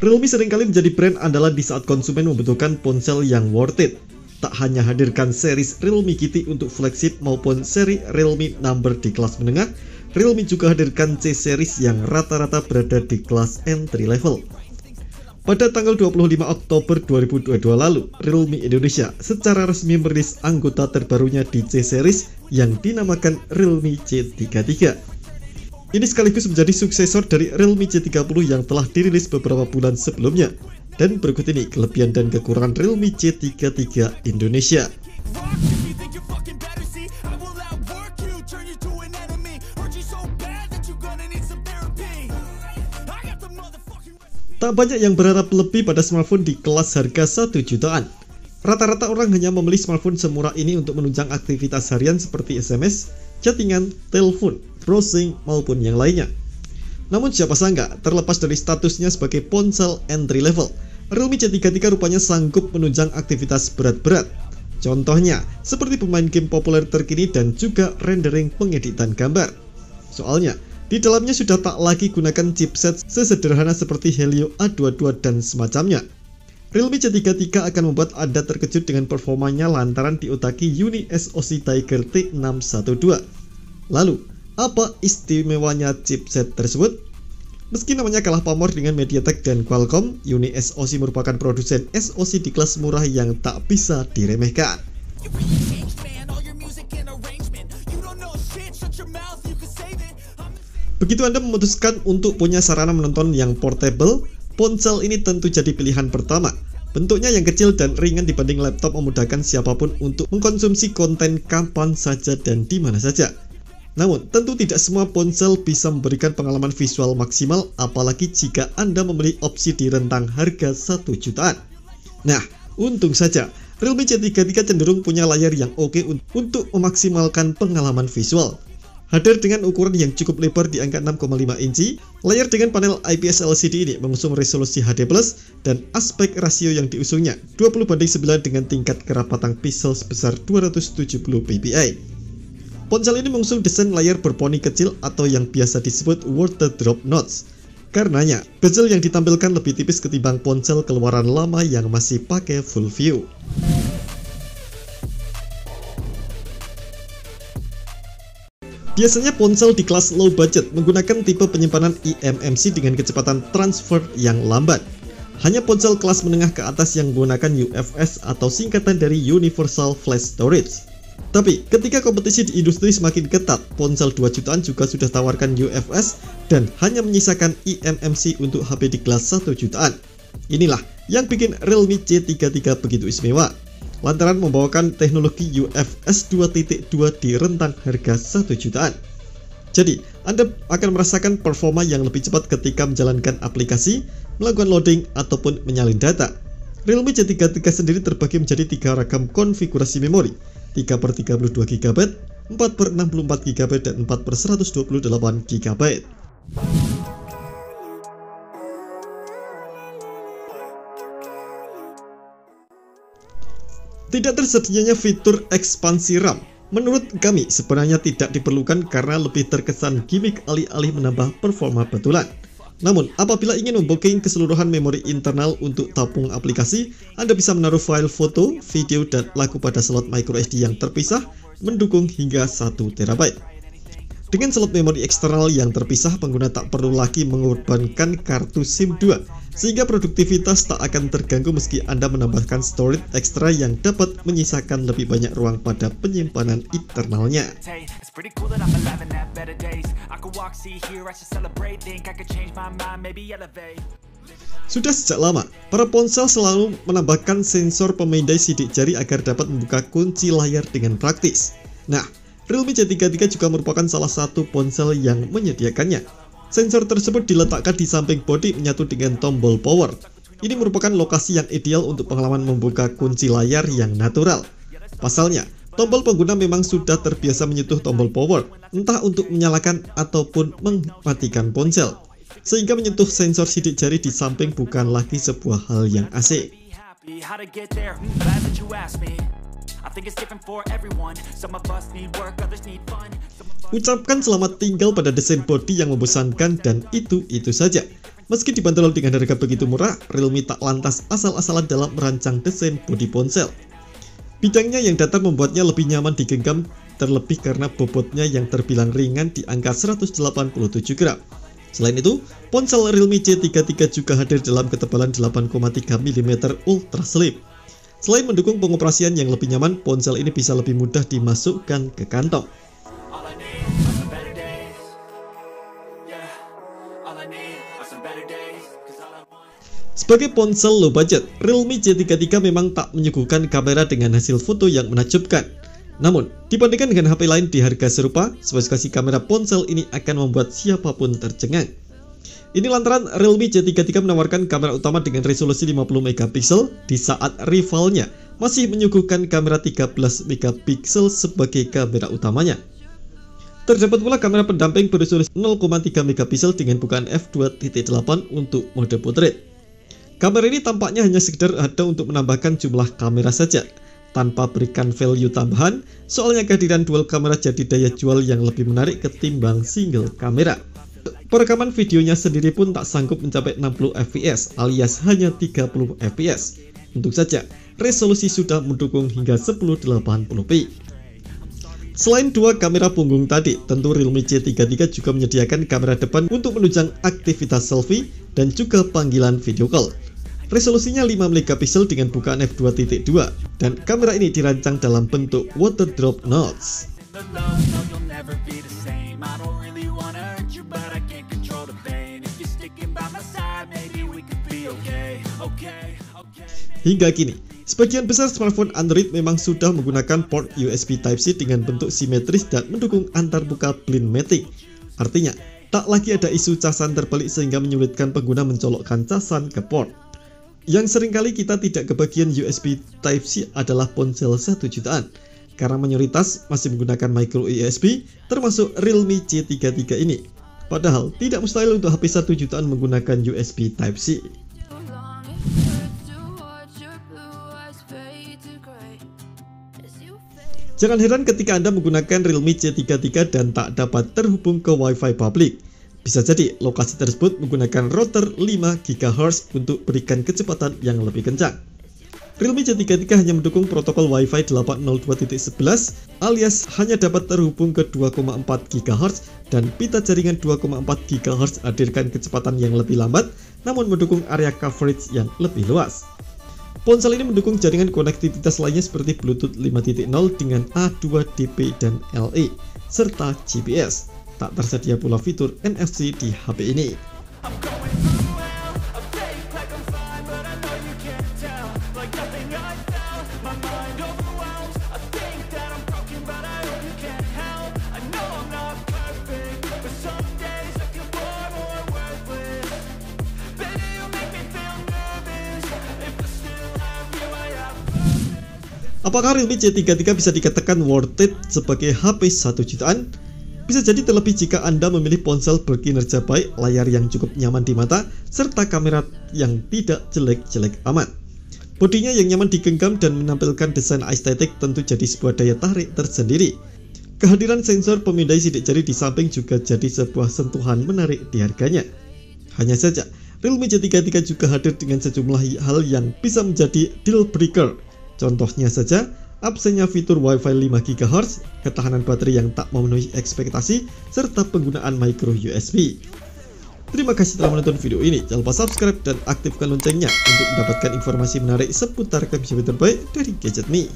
Realme seringkali menjadi brand andalan di saat konsumen membutuhkan ponsel yang worth it. Tak hanya hadirkan series Realme GT untuk flagship maupun seri Realme Number di kelas menengah, Realme juga hadirkan C-series yang rata-rata berada di kelas entry level. Pada tanggal 25 Oktober 2022 lalu, Realme Indonesia secara resmi merilis anggota terbarunya di C-series yang dinamakan Realme C33. Ini sekaligus menjadi suksesor dari Realme C30 yang telah dirilis beberapa bulan sebelumnya. Dan berikut ini kelebihan dan kekurangan Realme C33 Indonesia. Tak banyak yang berharap lebih pada smartphone di kelas harga 1 jutaan. Rata-rata orang hanya membeli smartphone semurah ini untuk menunjang aktivitas harian seperti SMS, chattingan, telepon, browsing, maupun yang lainnya. Namun siapa sangka, terlepas dari statusnya sebagai ponsel entry level, Realme C33 rupanya sanggup menunjang aktivitas berat-berat. Contohnya, seperti pemain game populer terkini dan juga rendering pengeditan gambar. Soalnya, di dalamnya sudah tak lagi gunakan chipset sesederhana seperti Helio A22 dan semacamnya. Realme C33 akan membuat Anda terkejut dengan performanya lantaran diotaki Uni SoC Tiger T612. Lalu, apa istimewanya chipset tersebut? Meski namanya kalah pamor dengan MediaTek dan Qualcomm, Uni SoC merupakan produsen SoC di kelas murah yang tak bisa diremehkan. Begitu Anda memutuskan untuk punya sarana menonton yang portable, ponsel ini tentu jadi pilihan pertama. Bentuknya yang kecil dan ringan dibanding laptop memudahkan siapapun untuk mengkonsumsi konten kapan saja dan di mana saja. Namun, tentu tidak semua ponsel bisa memberikan pengalaman visual maksimal, apalagi jika Anda membeli opsi di rentang harga 1 jutaan. Nah, untung saja, Realme C33 cenderung punya layar yang oke untuk memaksimalkan pengalaman visual. Hadir dengan ukuran yang cukup lebar di angka 6,5 inci, layar dengan panel IPS LCD ini mengusung resolusi HD+, dan aspek rasio yang diusungnya 20:9 dengan tingkat kerapatan pixel sebesar 270 ppi. Ponsel ini mengusung desain layar berponi kecil atau yang biasa disebut water drop notch. Karenanya, bezel yang ditampilkan lebih tipis ketimbang ponsel keluaran lama yang masih pakai full view. Biasanya ponsel di kelas low budget menggunakan tipe penyimpanan eMMC dengan kecepatan transfer yang lambat. Hanya ponsel kelas menengah ke atas yang menggunakan UFS atau singkatan dari Universal Flash Storage. Tapi ketika kompetisi di industri semakin ketat, ponsel 2 jutaan juga sudah tawarkan UFS dan hanya menyisakan eMMC untuk HP di kelas 1 jutaan. Inilah yang bikin Realme C33 begitu istimewa, lantaran membawakan teknologi UFS 2.2 di rentang harga 1 jutaan. Jadi, Anda akan merasakan performa yang lebih cepat ketika menjalankan aplikasi, melakukan loading, ataupun menyalin data. Realme C33 sendiri terbagi menjadi 3 ragam konfigurasi memori, 3/32 GB, 4/64 GB, dan 4/128 GB. Tidak tersedianya fitur ekspansi RAM, menurut kami sebenarnya tidak diperlukan karena lebih terkesan gimmick alih-alih menambah performa betulan. Namun, apabila ingin membooking keseluruhan memori internal untuk tabung aplikasi, Anda bisa menaruh file foto, video, dan lagu pada slot microSD yang terpisah, mendukung hingga 1 TB. Dengan slot memori eksternal yang terpisah, pengguna tak perlu lagi mengorbankan kartu SIM 2, sehingga produktivitas tak akan terganggu meski Anda menambahkan storage ekstra yang dapat menyisakan lebih banyak ruang pada penyimpanan internalnya. Sudah sejak lama, para ponsel selalu menambahkan sensor pemindai sidik jari agar dapat membuka kunci layar dengan praktis. Nah, Realme C33 juga merupakan salah satu ponsel yang menyediakannya. Sensor tersebut diletakkan di samping bodi menyatu dengan tombol power. Ini merupakan lokasi yang ideal untuk pengalaman membuka kunci layar yang natural. Pasalnya, tombol pengguna memang sudah terbiasa menyentuh tombol power, entah untuk menyalakan ataupun mematikan ponsel. Sehingga menyentuh sensor sidik jari di samping bukan lagi sebuah hal yang asing. Ucapkan selamat tinggal pada desain bodi yang membosankan dan itu saja. Meski dibanderol dengan harga begitu murah, Realme tak lantas asal-asalan dalam merancang desain bodi ponsel. Bidangnya yang datar membuatnya lebih nyaman digenggam, terlebih karena bobotnya yang terbilang ringan di angka 187 gram. Selain itu, ponsel Realme C33 juga hadir dalam ketebalan 8,3 mm Ultra Slim. Selain mendukung pengoperasian yang lebih nyaman, ponsel ini bisa lebih mudah dimasukkan ke kantong. Sebagai ponsel low budget, Realme C33 memang tak menyuguhkan kamera dengan hasil foto yang menakjubkan. Namun, dibandingkan dengan HP lain di harga serupa, spesifikasi kamera ponsel ini akan membuat siapapun tercengang. Ini lantaran Realme C33 menawarkan kamera utama dengan resolusi 50 MP di saat rivalnya masih menyuguhkan kamera 13 MP sebagai kamera utamanya. Terdapat pula kamera pendamping beresolusi 0,3 MP dengan bukaan f2.8 untuk mode portrait. Kamera ini tampaknya hanya sekedar ada untuk menambahkan jumlah kamera saja, tanpa berikan value tambahan, soalnya kehadiran dual kamera jadi daya jual yang lebih menarik ketimbang single kamera. Perekaman videonya sendiri pun tak sanggup mencapai 60 fps alias hanya 30 fps. Untuk saja, resolusi sudah mendukung hingga 1080p. Selain dua kamera punggung tadi, tentu Realme C33 juga menyediakan kamera depan untuk menunjang aktivitas selfie dan juga panggilan video call. Resolusinya 5 MP dengan bukaan f2.2 dan kamera ini dirancang dalam bentuk water drop notes. Hingga kini, sebagian besar smartphone Android memang sudah menggunakan port USB Type-C dengan bentuk simetris dan mendukung antarmuka blind mating. Artinya, tak lagi ada isu casan terbalik sehingga menyulitkan pengguna mencolokkan casan ke port. Yang seringkali kita tidak kebagian USB Type-C adalah ponsel 1 jutaan, karena mayoritas masih menggunakan micro USB, termasuk Realme C33 ini. Padahal tidak mustahil untuk HP 1 jutaan menggunakan USB Type-C. Jangan heran ketika Anda menggunakan Realme C33 dan tak dapat terhubung ke Wi-Fi publik. Bisa jadi lokasi tersebut menggunakan router 5 GHz untuk berikan kecepatan yang lebih kencang. Realme C33 hanya mendukung protokol Wi-Fi 802.11 alias hanya dapat terhubung ke 2,4 GHz dan pita jaringan 2,4 GHz hadirkan kecepatan yang lebih lambat namun mendukung area coverage yang lebih luas. Ponsel ini mendukung jaringan konektivitas lainnya seperti Bluetooth 5.0 dengan A2DP dan LE serta GPS. Tak tersedia pula fitur NFC di HP ini. Apakah Realme C33 bisa dikatakan worth it sebagai HP 1 jutaan? Bisa jadi, terlebih jika Anda memilih ponsel berkinerja baik, layar yang cukup nyaman di mata, serta kamera yang tidak jelek-jelek amat. Bodinya yang nyaman digenggam dan menampilkan desain estetik tentu jadi sebuah daya tarik tersendiri. Kehadiran sensor pemindai sidik jari di samping juga jadi sebuah sentuhan menarik di harganya. Hanya saja, Realme C33 juga hadir dengan sejumlah hal yang bisa menjadi deal breaker. Contohnya saja, absennya fitur Wi-Fi 5 GHz, ketahanan baterai yang tak memenuhi ekspektasi, serta penggunaan micro USB. Terima kasih telah menonton video ini. Jangan lupa subscribe dan aktifkan loncengnya untuk mendapatkan informasi menarik seputar gadget terbaik dari Gadget Me.